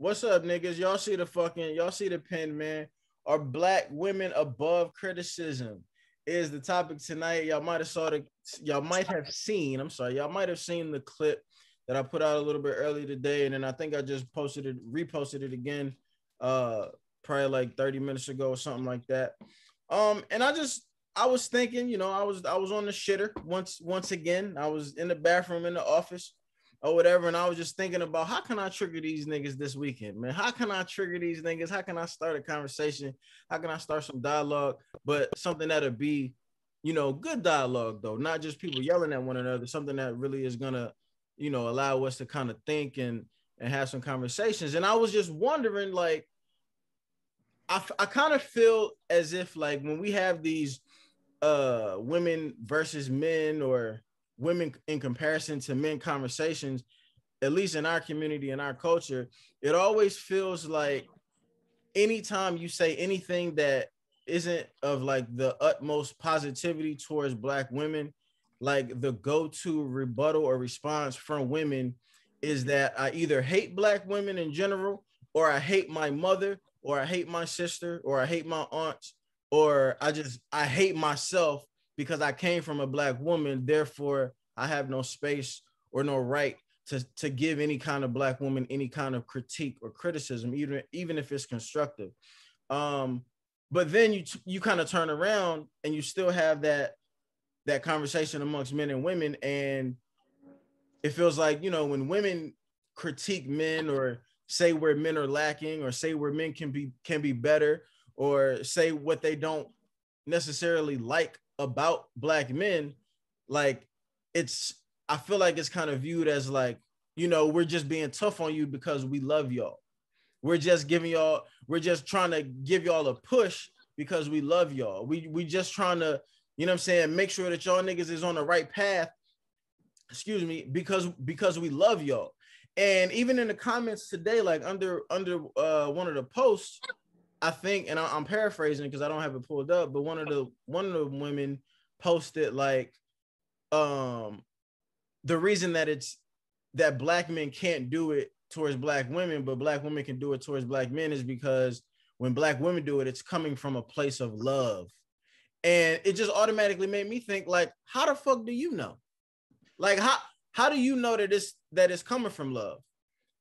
What's up, niggas? Y'all see the pen, man. Are black women above criticism? Is the topic tonight. Y'all might have seen, I'm sorry, y'all might have seen the clip that I put out a little bit earlier today, and then I think I just reposted it again, uh, probably like 30 minutes ago or something like that. And I was thinking, I was on the shitter once again. I was in the bathroom in the office or whatever. And I was just thinking about how can I trigger these niggas this weekend, man? How can I trigger these niggas? How can I start a conversation? How can I start some dialogue? But something that'll be, good dialogue though, not just people yelling at one another, something that really is gonna, allow us to kind of think and have some conversations. And I was just wondering, like, I kind of feel as if like when we have these women versus men or women in comparison to men conversations, at least in our community and our culture, it always feels like anytime you say anything that isn't of like the utmost positivity towards black women, like the go-to rebuttal or response from women is that I either hate black women in general, or I hate my mother, or I hate my sister, or I hate my aunts, or I hate myself because I came from a black woman, therefore I have no space or no right to give any kind of black woman any kind of critique or criticism, even if it's constructive. Um, but then you kind of turn around and you still have that conversation amongst men and women, and it feels like, when women critique men or say where men are lacking or say where men can be better or say what they don't necessarily like about black men, like it's I feel like it's kind of viewed as like, we're just being tough on you because we love y'all. We're just trying to give y'all a push because we love y'all. We just trying to, what I'm saying, make sure that y'all niggas is on the right path, excuse me, because we love y'all. And even in the comments today, like under one of the posts, I think, and I'm paraphrasing because I don't have it pulled up, but one of the women posted like, um, the reason that black men can't do it towards black women, but black women can do it towards black men is because when black women do it, it's coming from a place of love. And it just automatically made me think, like, how the fuck do you know? Like, how do you know that it's coming from love?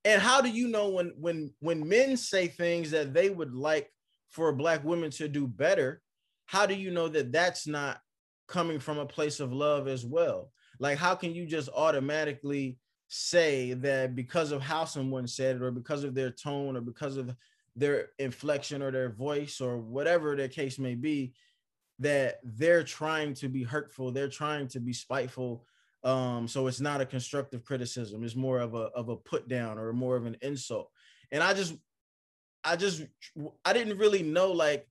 And how do you know when men say things that they would like for black women to do better? How do you know that that's not coming from a place of love as well? Like, how can you just automatically say that because of how someone said it, or because of their tone, or because of their inflection or their voice, or whatever their case may be, that they're trying to be hurtful, they're trying to be spiteful? So it's not a constructive criticism, it's more of a put down or more of an insult. And I just I didn't really know, like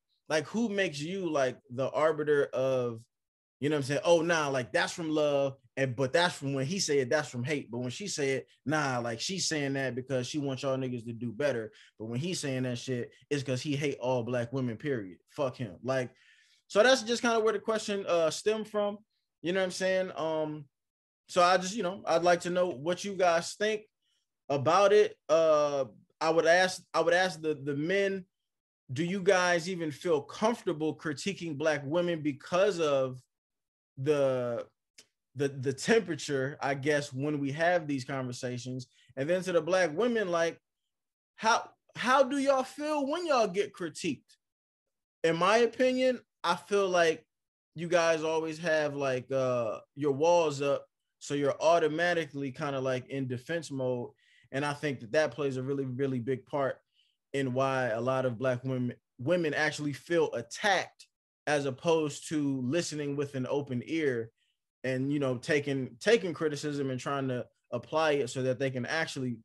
who makes you like the arbiter of, what I'm saying, oh nah, like that's from love, and but that's from when he said that's from hate. But when she said, nah, like she's saying that because she wants y'all niggas to do better. But when he's saying that shit, it's because he hate all black women, period. Fuck him. Like, so that's just kind of where the question stemmed from. You know what I'm saying? So I just, I'd like to know what you guys think about it. I would ask the men, do you guys even feel comfortable critiquing black women because of the the temperature, I guess, when we have these conversations? And then to the black women, like, how do y'all feel when y'all get critiqued? In my opinion, I feel like you guys always have like your walls up, so you're automatically kind of like in defense mode. And I think that plays a really, really big part in why a lot of black women actually feel attacked, as opposed to listening with an open ear and, taking criticism and trying to apply it so that they can actually,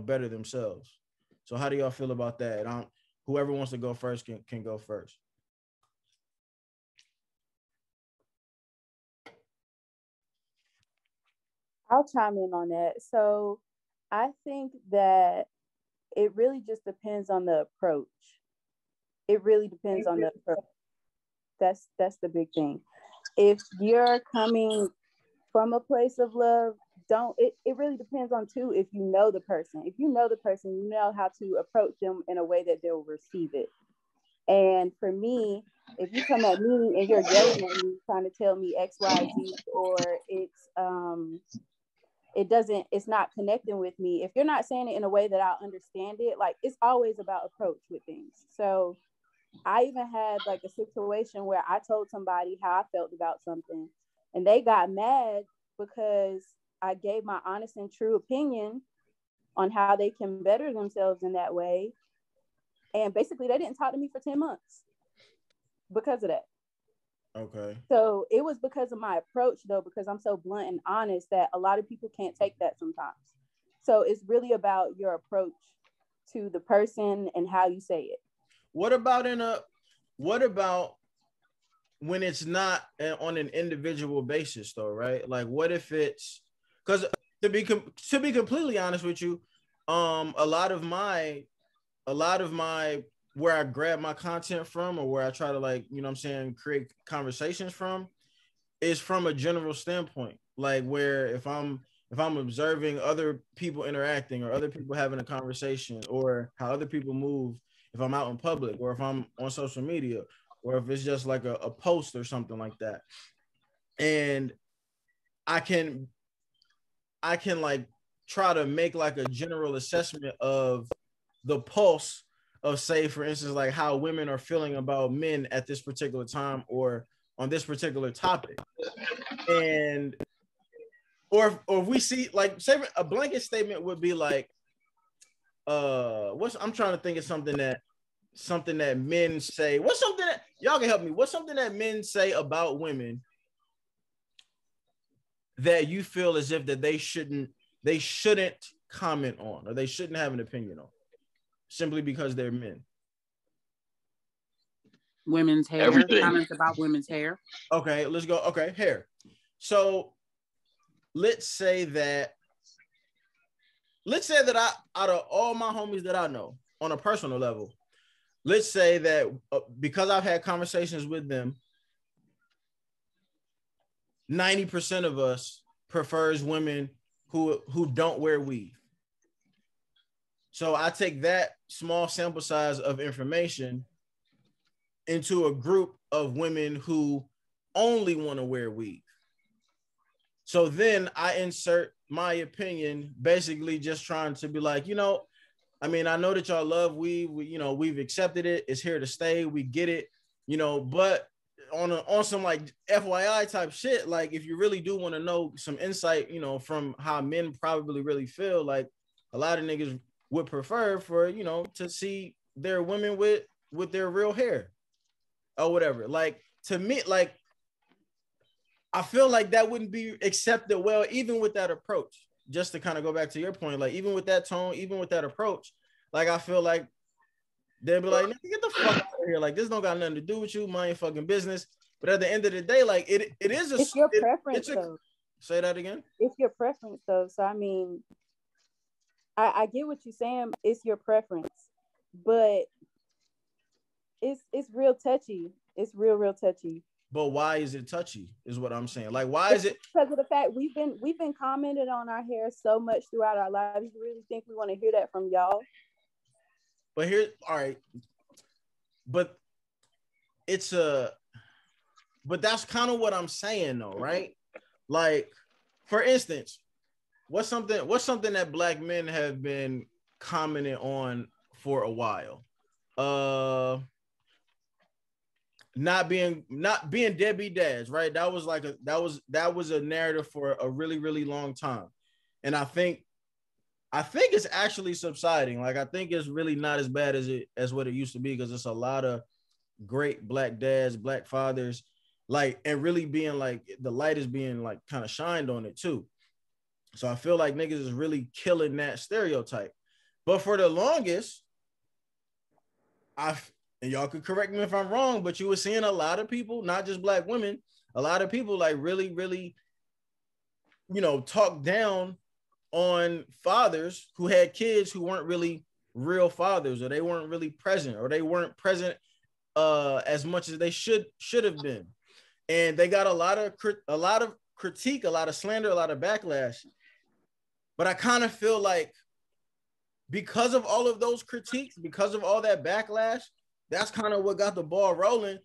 better themselves. So how do y'all feel about that? Whoever wants to go first can go first. I'll chime in on that. So I think that it really just depends on the approach. It really depends on the approach. That's the big thing. If you're coming from a place of love, it really depends on too, if you know the person. If you know the person, you know how to approach them in a way that they'll receive it. And for me, if you come at me and you're yelling at me trying to tell me XYZ, or it's not connecting with me, if you're not saying it in a way that I'll understand it, like, it's always about approach with things. So I even had like a situation where I told somebody how I felt about something, and they got mad because I gave my honest and true opinion on how they can better themselves in that way. And basically they didn't talk to me for 10 months because of that. Okay. So it was because of my approach, though, because I'm so blunt and honest that a lot of people can't take that sometimes. So it's really about your approach to the person and how you say it. What about when it's not on an individual basis though, right? Like, what if it's, because to be completely honest with you, a lot of my where I grab my content from, or where I try to, like, you know what I'm saying, create conversations from, is from a general standpoint. Like, where if I'm observing other people interacting, or other people having a conversation, or how other people move, if I'm out in public, or if I'm on social media, or if it's just like a post or something like that. And I can like try to make like a general assessment of the pulse of, say, for instance, like how women are feeling about men at this particular time, or on this particular topic. And or if we see, like, say a blanket statement would be like, I'm trying to think of something that men say. What's something that y'all can help me? What's something that men say about women that you feel as if that they shouldn't comment on, or they shouldn't have an opinion on, simply because they're men? Women's hair. Everything. Comments about women's hair. Okay, let's go. Okay, hair. So let's say that I, out of all my homies that I know on a personal level, let's say that because I've had conversations with them, 90% of us prefers women who don't wear weave. So I take that small sample size of information into a group of women who only want to wear weave. So then I insert my opinion, basically just trying to be like, I mean, I know that y'all love weave. We've accepted it. It's here to stay. We get it, but on some like FYI type shit, like, if you really do want to know some insight, from how men probably really feel, like, a lot of niggas would prefer for, to see their women with their real hair or whatever. Like, to me, like, I feel like that wouldn't be accepted well, even with that approach. Just to kind of go back to your point, like, even with that tone, even with that approach, like, I feel like they'd be like, get the fuck out of here. Like, this don't got nothing to do with you. Mind your fucking business. But at the end of the day, like, it's your preference, though. Say that again? It's your preference, though. So, I mean, I get what you're saying. It's your preference. But it's real touchy. It's real touchy. But why is it touchy, is what I'm saying. Like, why is it? Because of the fact we've been commented on our hair so much throughout our lives. You really think we want to hear that from y'all? But all right. But but that's kind of what I'm saying, though, right? Like, for instance, what's something that Black men have been commenting on for a while? Not being deadbeat dads, right? That was a narrative for a really, really long time. And I think it's actually subsiding. Like, I think it's really not as bad as what it used to be, because it's a lot of great Black dads, Black fathers, like, and really being like, the light is being like kind of shined on it too. So I feel like niggas is really killing that stereotype. But for the longest, and y'all could correct me if I'm wrong, but you were seeing a lot of people, not just Black women, a lot of people like really, really, talk down on fathers who had kids who weren't really real fathers, or they weren't really present, or they weren't present as much as they should have been. And they got a lot of critique, a lot of slander, a lot of backlash. But I kind of feel like because of all of those critiques, because of all that backlash, that's kind of what got the ball rolling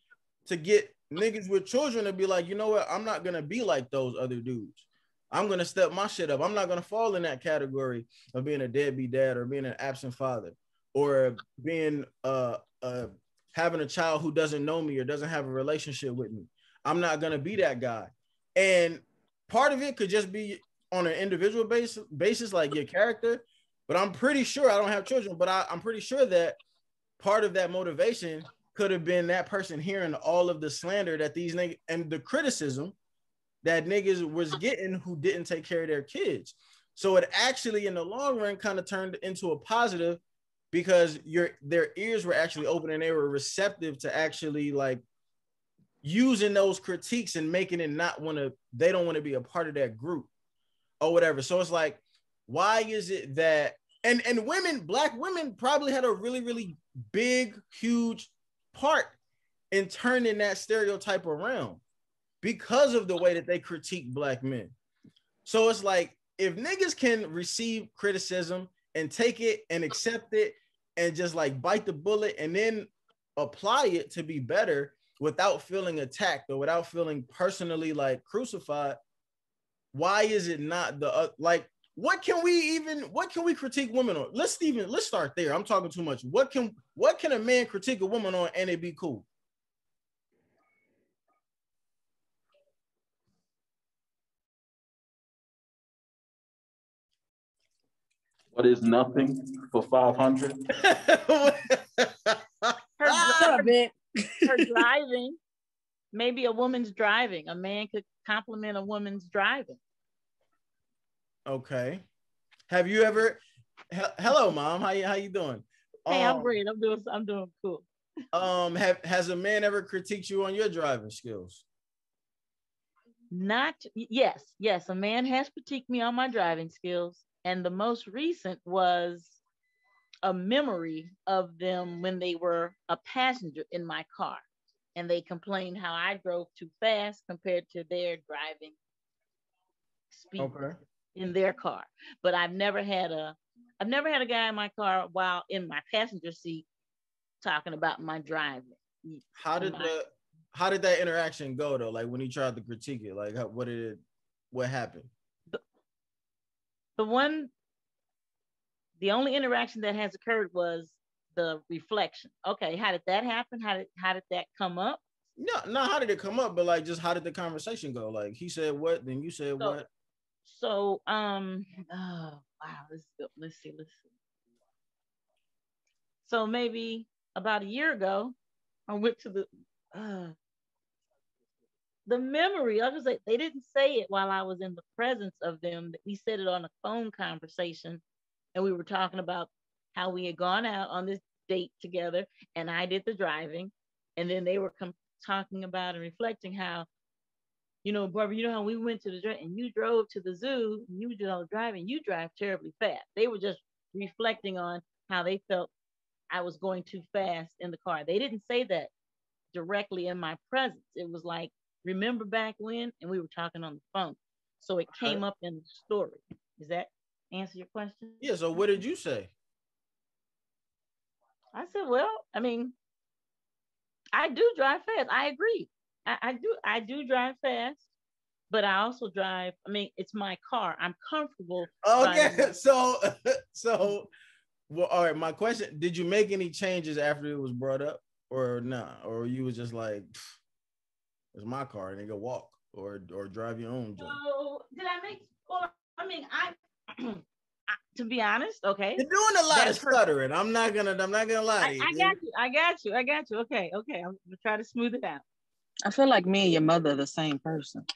to get niggas with children to be like, you know what? I'm not going to be like those other dudes. I'm going to step my shit up. I'm not going to fall in that category of being a deadbeat dad or being an absent father or being having a child who doesn't know me or doesn't have a relationship with me. I'm not going to be that guy. And part of it could just be on an individual basis, like your character. But I'm pretty sure, I don't have children, but I'm pretty sure that part of that motivation could have been that person hearing all of the slander that these niggas and the criticism that niggas was getting who didn't take care of their kids. So it actually, in the long run, kind of turned into a positive because their ears were actually open and they were receptive to actually like using those critiques and making it they don't want to be a part of that group or whatever. So it's like, why is it that, and women, black women probably had a really, really big, huge part in turning that stereotype around because of the way that they critique black men. So it's like, if niggas can receive criticism and take it and accept it and just like bite the bullet and then apply it to be better without feeling attacked or without feeling personally like crucified, why is it not like, what can we critique women on? Let's start there. I'm talking too much. What can a man critique a woman on and it be cool? What is nothing for 500? Her driving. Maybe a woman's driving. A man could compliment a woman's driving. Okay. Have you ever? Hello, mom. How you doing? Hey, I'm great. I'm doing cool. Has a man ever critiqued you on your driving skills? Yes. A man has critiqued me on my driving skills, and the most recent was a memory of them when they were a passenger in my car, and they complained how I drove too fast compared to their driving speed in their car. But I've never had a guy in my car while in my passenger seat talking about my driving. How did that interaction go though? Like when he tried to critique it, like what happened? The only interaction that has occurred was the reflection. Okay, how did that happen? How did that come up? No, not how did it come up, but like just how did the conversation go? Like he said what, then you said what? So oh wow, let's see. So maybe about a year ago, I went to the memory. I was like, they didn't say it while I was in the presence of them. We said it on a phone conversation, and we were talking about how we had gone out on this date together, and I did the driving, and then they were talking about and reflecting how, Barbara, you know how we went to the zoo and you drove to the zoo and you did all the driving, you drive terribly fast. They were just reflecting on how they felt I was going too fast in the car. They didn't say that directly in my presence. It was like, remember back when? And we were talking on the phone. So it came up in the story. Does that answer your question? Yeah, so what did you say? I said, well, I mean, I do drive fast. I agree. I do drive fast, but I also drive. I mean, it's my car. I'm comfortable. Okay, so well, all right. My question: did you make any changes after it was brought up, or not? Or you was just like, it's my car, and they go walk or drive your own. So did I make? Well, I mean, to be honest, okay. You're doing a lot of stuttering. I'm not gonna lie to you. I got you. Okay. I'm gonna try to smooth it out. I feel like me and your mother are the same person.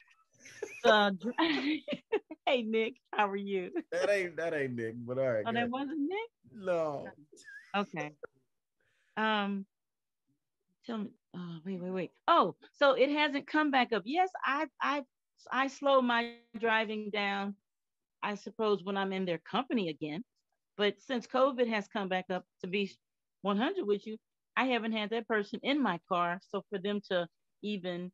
Hey Nick, how are you? That ain't Nick, but all right. Oh, that wasn't Nick? No. Okay. Tell me. Wait. Oh, so it hasn't come back up. Yes, I slow my driving down, I suppose, when I'm in their company again. But since COVID has come back up, to be 100 with you, I haven't had that person in my car. So for them to even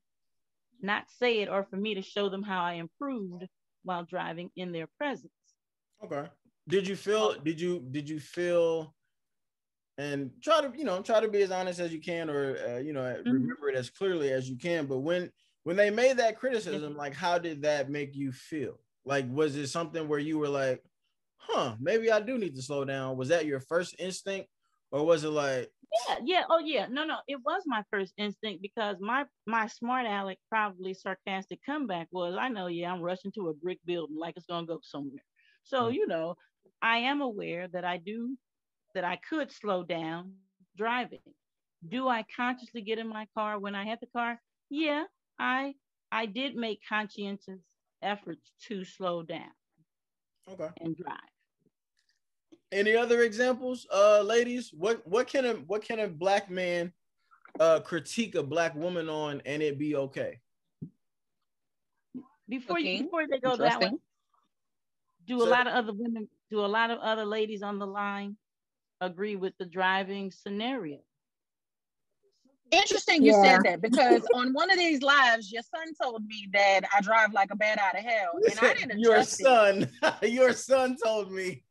not say it, or for me to show them how I improved while driving in their presence. Okay. Did you feel and try to be as honest as you can, or remember it as clearly as you can. But when they made that criticism, like, how did that make you feel? Like, was it something where you were like, maybe I do need to slow down? Was that your first instinct, or was it like, oh yeah, no, it was my first instinct, because my smart aleck, probably sarcastic comeback was, I know, I'm rushing to a brick building like it's gonna go somewhere. So I am aware that I could slow down driving. Do I consciously get in my car when I had the car? Yeah, I did make conscientious efforts to slow down. Okay. And drive. Any other examples, ladies? What can a black man critique a black woman on and it be okay? Before they go that way, do a lot of other ladies on the line agree with the driving scenario? Interesting you said that, because on one of these lives, your son told me that I drive like a bat out of hell. And I didn't adjust your son told me.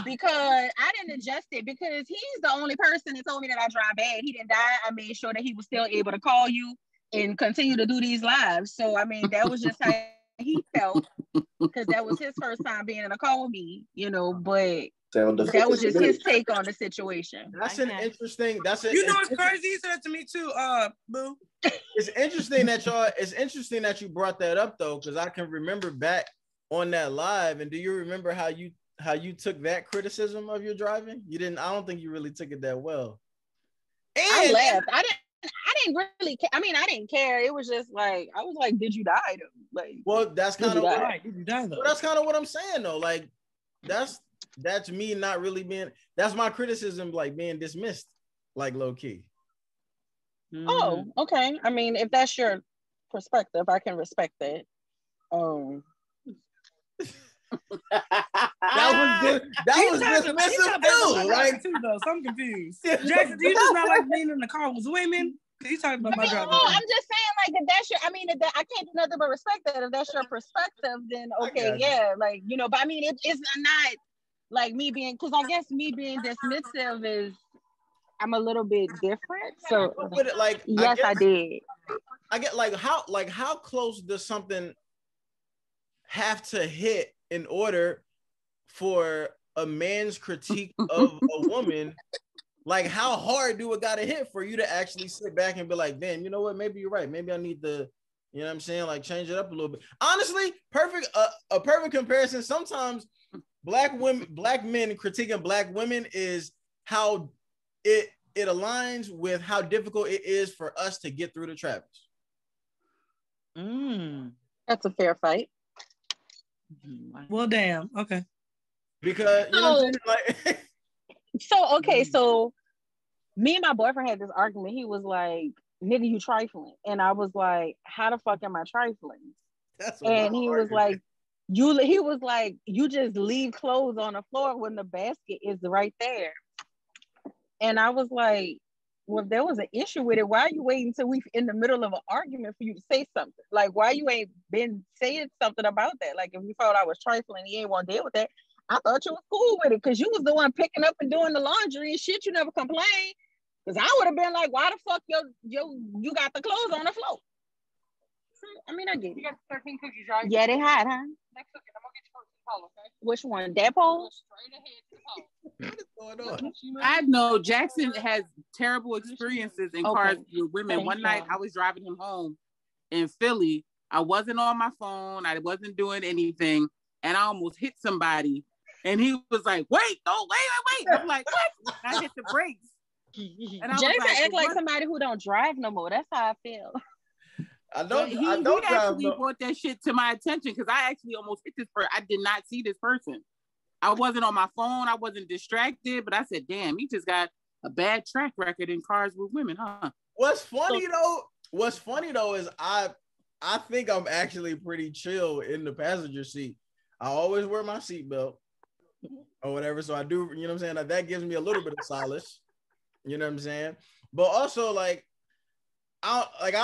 Because I didn't adjust it, because he's the only person that told me that I drive bad. He didn't die. I made sure that he was still able to call you and continue to do these lives. So, I mean, that was just how he felt, because that was his first time being in a car with me, but that was just his take on the situation. That's an interesting. It's crazy. He said that to me too. Boo. It's interesting that you brought that up though, because I can remember back on that live. And do you remember how you took that criticism of your driving? You didn't. I don't think you really took it that well. And I laughed. I didn't really. I mean, I didn't care. It was just like, I was like, "Did you die?" Like, well, that's kind of did you die though? Well, that's kind of what I'm saying though. Like, that's me not really being. That's my criticism, like being dismissed, like low key. Oh, okay. I mean, if that's your perspective, I can respect that. That was good. That was dismissive too. Like, though, so I'm confused. Jackson, do you just not like being in the car with women? He's talking about my driving. No, I'm just saying, like, if that's your, I mean, I can't do nothing but respect that. If that's your perspective, then okay, yeah, like, but I mean, it's not like me being, because I guess me being dismissive is, I'm a little bit different. So, like, yes, I did. I get how close does something have to hit in order for a man's critique of a woman? Like, how hard do it gotta hit for you to actually sit back and be like, damn, you know what? Maybe you're right. Maybe I need to, you know what I'm saying? Like, change it up a little bit. Honestly, a perfect comparison. Sometimes black men critiquing black women is how it aligns with how difficult it is for us to get through the traffic. That's a fair fight. Well, damn. Okay. Because you know what I'm saying? Like, so me and my boyfriend had this argument. He was like, "Nigga, you trifling," and I was like, "How the fuck am I trifling?" And he was like, "You just leave clothes on the floor when the basket is right there." And I was like, well, if there was an issue with it, why are you waiting until we in the middle of an argument for you to say something? Like, why you ain't been saying something about that? Like, if you thought I was trifling, you ain't want to deal with that. I thought you was cool with it, because you was the one picking up and doing the laundry and shit. You never complained. Because I would have been like, why the fuck you got the clothes on the floor? I mean, I get it. You got 13 cookies, right? Yeah, they had, huh? Next cookie, I'm going to get you first. Pole, okay? Which one? That pole? Straight ahead to the pole. What is going on? I know Jackson has terrible experiences in cars with women. One night I was driving him home in Philly. I wasn't on my phone. I wasn't doing anything. And I almost hit somebody. And he was like, wait. I'm like, what? And I hit the brakes. And I Jason act like somebody who don't drive no more. That's how I feel. He actually brought that shit to my attention, because I actually almost hit this person. I did not see this person. I wasn't on my phone. I wasn't distracted, but I said, damn, he just got a bad track record in cars with women, huh? What's funny though is I think I'm actually pretty chill in the passenger seat. I always wear my seatbelt or whatever. So I do, you know what I'm saying? That gives me a little bit of solace. You know what I'm saying? But also, I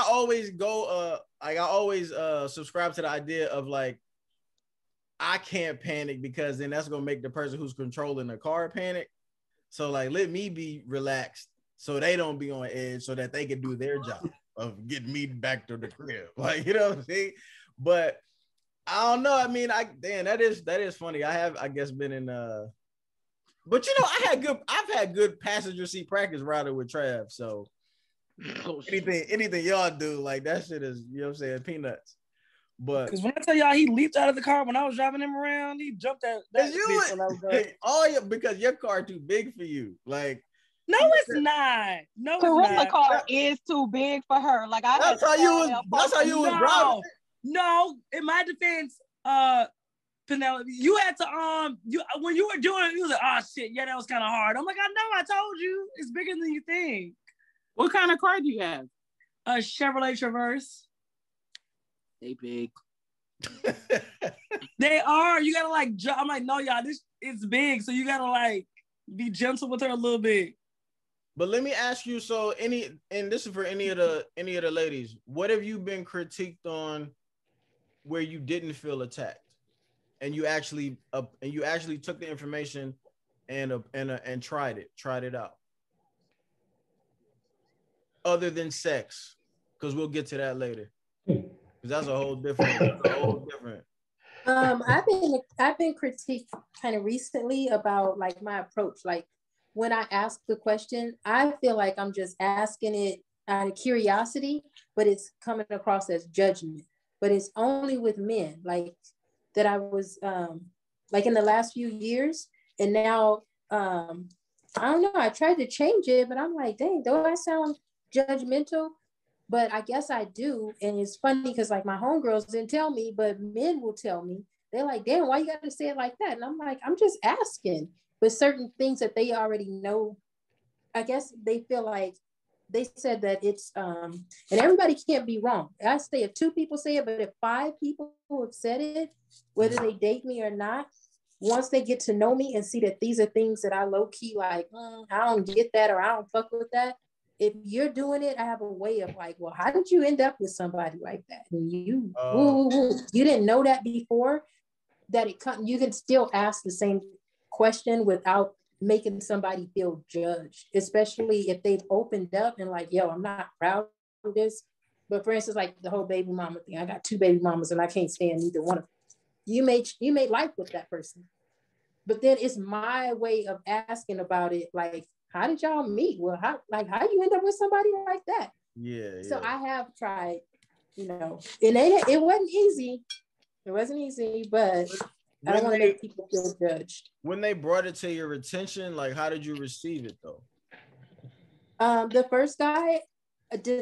always subscribe to the idea of, like, I can't panic because then that's gonna make the person who's controlling the car panic. So like, let me be relaxed so they don't be on edge, so that they can do their job of getting me back to the crib. Like, you know what I'm saying? But I don't know. I mean, that is funny. I guess been in but you know, I've had good passenger seat practice riding with Trav. So anything y'all do, like that shit is, you know what I'm saying, peanuts. But because when I tell y'all he leaped out of the car when I was driving him around, he jumped out that bitch when I was driving. Because your car too big for you. Like, no, it's not. No, Carissa's car is too big for her. Like that's how you was driving. No, in my defense, Penelope, you had to when you were doing it, you was like, oh shit, yeah, that was kind of hard. I'm like, I know, I told you, it's bigger than you think. What kind of car do you have? A Chevrolet Traverse. They big. They are. You gotta like. I'm like, no, y'all. This it's big, so you gotta like be gentle with her a little bit. But let me ask you. So, and this is for any of the ladies. What have you been critiqued on where you didn't feel attacked, and you actually took the information and tried it out, other than sex, because we'll get to that later. Because that's a whole different. I've been critiqued kind of recently about like my approach. Like when I ask the question, I feel like I'm just asking it out of curiosity, but it's coming across as judgment. But it's only with men, like that I was like in the last few years, and now I don't know. I tried to change it, but I'm like, dang, do I sound judgmental? But I guess I do. And it's funny because like my homegirls didn't tell me, but men will tell me. They're like, damn, why you got to say it like that? And I'm like, I'm just asking. But certain things that they already know, I guess they feel like they said that it's, and everybody can't be wrong. I say if 2 people say it, but if 5 people have said it, whether they date me or not, once they get to know me and see that these are things that I low key like, I don't get that or I don't fuck with that. If you're doing it, I have a way of like, well, how did you end up with somebody like that? And you didn't know that before, that you can still ask the same question without making somebody feel judged, especially if they've opened up and like, yo, I'm not proud of this. But for instance, like the whole baby mama thing, I got 2 baby mamas and I can't stand either one of them. You made life with that person. But then it's my way of asking about it, like, how did y'all meet? Well, how you end up with somebody like that? Yeah. So I have tried, you know, and it wasn't easy. It wasn't easy, but I don't want to make people feel judged. When they brought it to your attention, like, how did you receive it though? The first guy,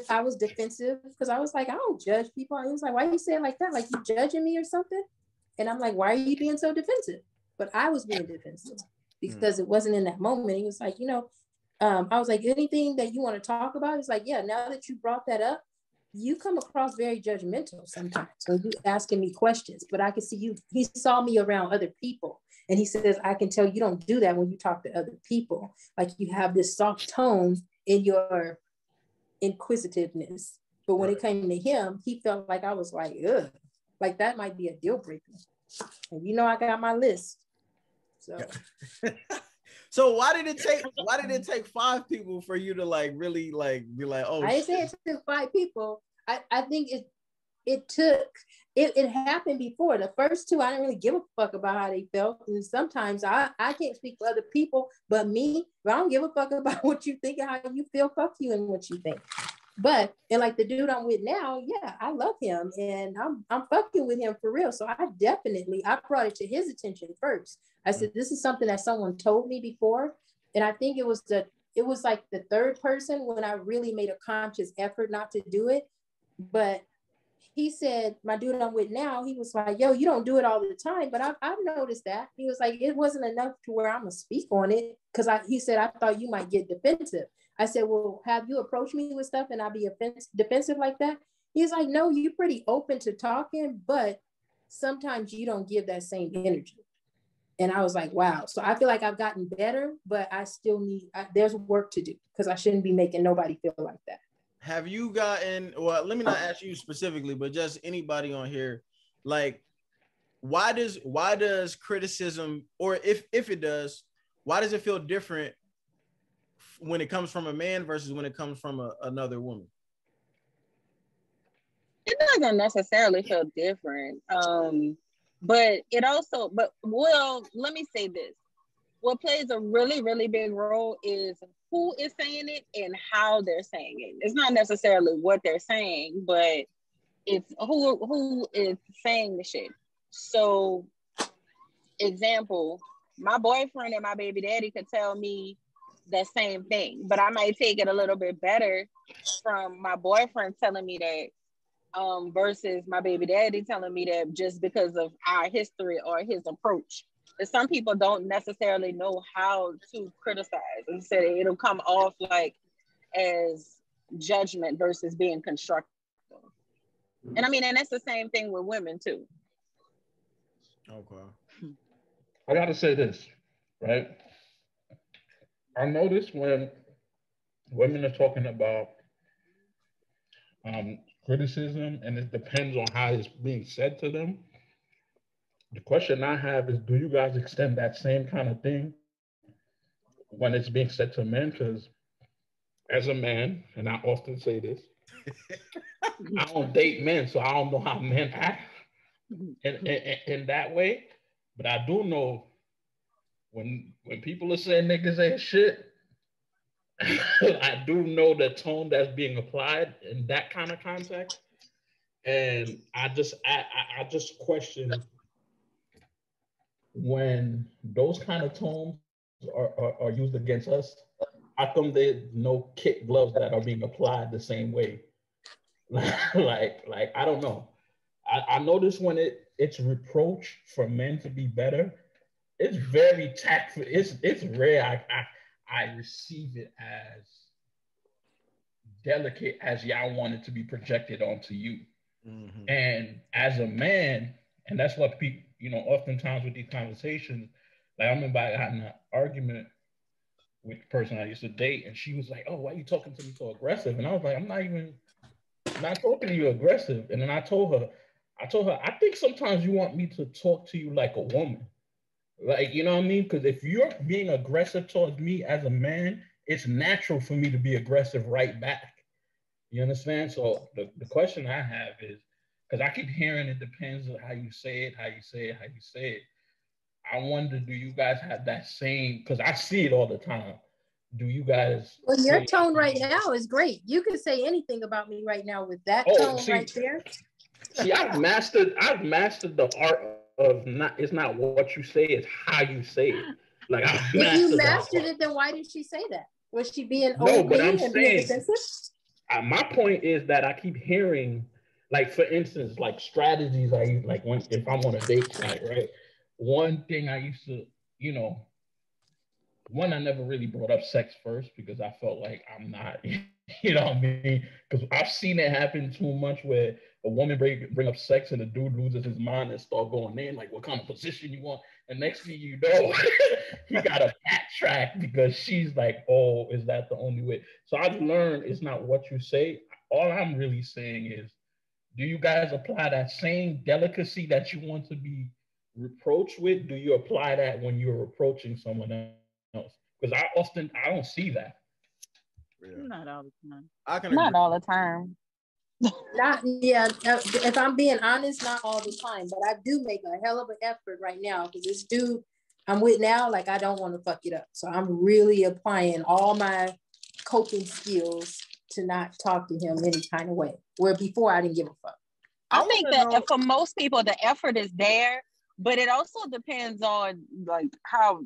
I was defensive because I was like, I don't judge people. And he was like, why you say it like that? Like you judging me or something? And I'm like, why are you being so defensive? But I was being defensive because it wasn't in that moment. He was like, you know, I was like, anything that you want to talk about? It's like, yeah, now that you brought that up, you come across very judgmental sometimes when you asking me questions, but I can see you, he saw me around other people. And he says, I can tell you don't do that when you talk to other people. Like you have this soft tone in your inquisitiveness. But when it came to him, he felt like I was like, ugh, like that might be a deal breaker. And you know, I got my list. So so why did it take 5 people for you to like really like be like, oh, I didn't say it took 5 people. I think it happened before. The first 2, I didn't really give a fuck about how they felt. And sometimes I can't speak for other people, but me, I don't give a fuck about what you think and how you feel. Fuck you and what you think. But and like the dude I'm with now, yeah, I love him and I'm fucking with him for real. So I brought it to his attention first. I said, this is something that someone told me before. And I think it was like the 3rd person when I really made a conscious effort not to do it. But he said, my dude I'm with now, he was like, yo, you don't do it all the time. But I've noticed that. He was like, it wasn't enough to where I'm going to speak on it. Because he said, I thought you might get defensive. I said, well, have you approached me with stuff and I'll be defensive like that? He's like, no, you're pretty open to talking, but sometimes you don't give that same energy. And I was like, wow. So I feel like I've gotten better, but I still there's work to do because I shouldn't be making nobody feel like that. Have you gotten, well, let me not ask you specifically, but just anybody on here, like, why does criticism, or if it does, why does it feel different when it comes from a man versus when it comes from another woman? It doesn't necessarily feel different. But it also, well, let me say this. What plays a really, really big role is who is saying it and how they're saying it. It's not necessarily what they're saying, but it's who is saying the shit. So, example, my boyfriend and my baby daddy could tell me the same thing, but I might take it a little bit better from my boyfriend telling me that versus my baby daddy telling me that, just because of our history or his approach. But some people don't necessarily know how to criticize. Instead, it'll come off like as judgment versus being constructive. And I mean, and that's the same thing with women too. Okay. I gotta say this, right? I notice when women are talking about criticism, and it depends on how it's being said to them. The question I have is, do you guys extend that same kind of thing when it's being said to men? Because as a man, and I often say this, I don't date men, so I don't know how men act in that way. But I do know when people are saying niggas ain't shit, I do know the tone that's being applied in that kind of context. And I just question when those kind of tones are used against us, how come there's no kid gloves that are being applied the same way? like I don't know. I notice when it's reproach for men to be better, it's very tactful. It's rare I receive it as delicate as y'all want it to be projected onto you. Mm-hmm. And as a man, and that's what people, oftentimes with these conversations, like I remember I had an argument with the person I used to date, and she was like, "Oh, why are you talking to me so aggressive?" And I was like, I'm not talking to you aggressive. And then I told her, I think sometimes you want me to talk to you like a woman. Like, you know what I mean? Because if you're being aggressive towards me as a man, it's natural for me to be aggressive right back. You understand? So the question I have is, because I keep hearing it depends on how you say it. I wonder, do you guys have that same, because I see it all the time. Do you guys? Well, your tone right now is great. You can say anything about me right now with that tone right there. See, I've mastered the art of it's not what you say, it's how you say it. Like, if you mastered it, then why did she say that? Was she being but I'm saying, my point is that I keep hearing, like, for instance, like strategies I use, like if I'm on a date tonight, right? One thing I used to, one, I never really brought up sex first because I felt like I'm not, you know what I mean? Because I've seen it happen too much where a woman bring up sex and the dude loses his mind and start going in, like, what kind of position you want? And next thing you know, he got a backtrack because she's like, oh, is that the only way? So I've learned it's not what you say. All I'm really saying is, do you guys apply that same delicacy that you want to be reproached with? Do you apply that when you're approaching someone else? Because I don't see that. Yeah. Not all the time. Not all the time. If I'm being honest, not all the time, but I do make a hell of an effort right now because this dude I'm with now, like, I don't want to fuck it up. So I'm really applying all my coping skills to not talk to him any kind of way, where before I didn't give a fuck. I think that for most people, the effort is there, but it also depends on like how,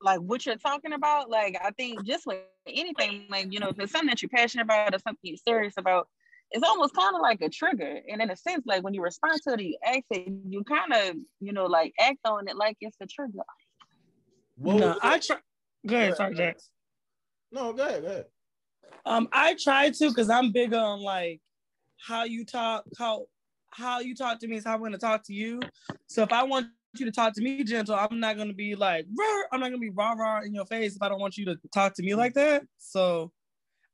like what you're talking about. Like, I think just with anything, like, if it's something that you're passionate about or something you're serious about, it's almost kind of like a trigger. And in a sense, like when you respond to it, you act it, you kind of, like act on it like it's a trigger. No, I try. Go ahead, sorry, Jax. No, go ahead. I try to, because I'm big on like how you talk, how you talk to me is how I'm going to talk to you. So if I want you to talk to me gentle, I'm not going to be like, I'm not going to be rah in your face if I don't want you to talk to me like that. So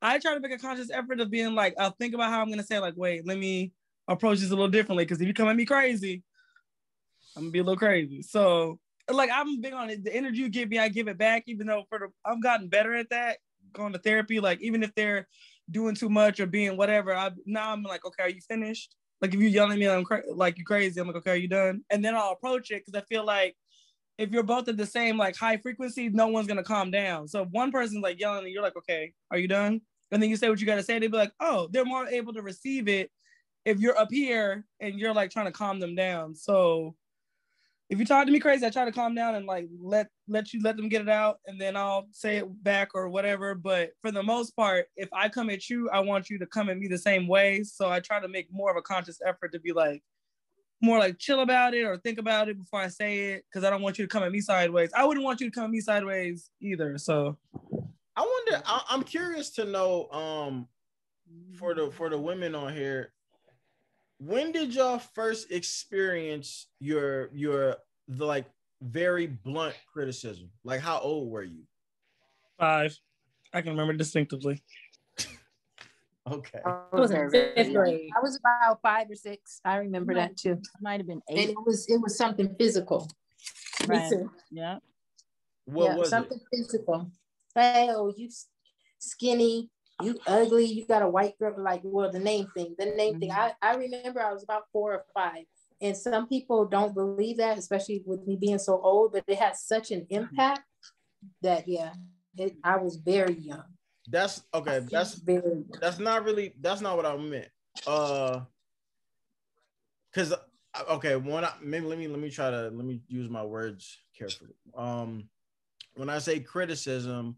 I try to make a conscious effort of being like, I'll think about how I'm going to say, like, wait, let me approach this a little differently. Because if you come at me crazy, I'm gonna be a little crazy. So like I'm big on it. The energy you give me, I give it back, even though I've gotten better at that, going to therapy. Like even if they're doing too much or being whatever, now I'm like, okay, are you finished? Like if you yelling at me, like you crazy, I'm like, okay, are you done? And then I'll approach it because I feel like if you're both at the same like high frequency, no one's gonna calm down. So if one person's like yelling and you're like, okay, are you done? And then you say what you gotta say, they'd be like, oh, they're more able to receive it if you're up here and you're like trying to calm them down. So if you talk to me crazy, I try to calm down and like let them get it out, and then I'll say it back or whatever. But for the most part, if I come at you, I want you to come at me the same way. So I try to make more of a conscious effort to be like more like chill about it or think about it before I say it, because I don't want you to come at me sideways. I wouldn't want you to come at me sideways either. So I wonder. I'm curious to know. For the women on here, when did y'all first experience the like very blunt criticism? Like how old were you? 5. I can remember distinctively. Okay. I was in 5th grade. I was about 5 or 6. I remember that too. Might have been 8. And it was something physical. Right. Yeah. What was something physical? Hey, oh, you skinny, you ugly, you got a white girl, like, well, the name thing. I remember I was about 4 or 5. And some people don't believe that, especially with me being so old, but it has such an impact that, I was very young. That's okay. That's not what I meant. Cause okay, let me use my words carefully. When I say criticism,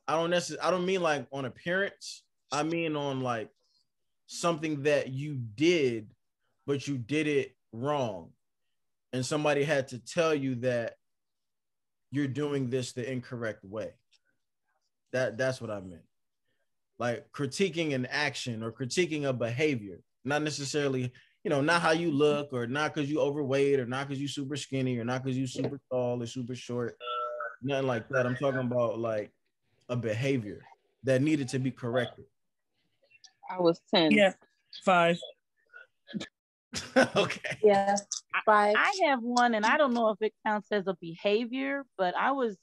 I don't mean like on appearance. I mean on like something that you did, but you did it wrong. And somebody had to tell you that you're doing this the incorrect way. That's what I meant. Like critiquing an action or critiquing a behavior, not necessarily, not how you look, or not because you overweight, or not because you super skinny, or not because you super tall or super short. Nothing like that. I'm talking about like a behavior that needed to be corrected. I was 10. Yeah, 5. Okay. Yeah, 5. I have one, and I don't know if it counts as a behavior, but I was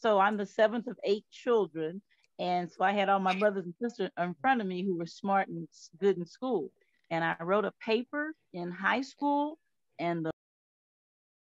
so I'm the 7th of 8 children, and so I had all my brothers and sisters in front of me who were smart and good in school. And I wrote a paper in high school, and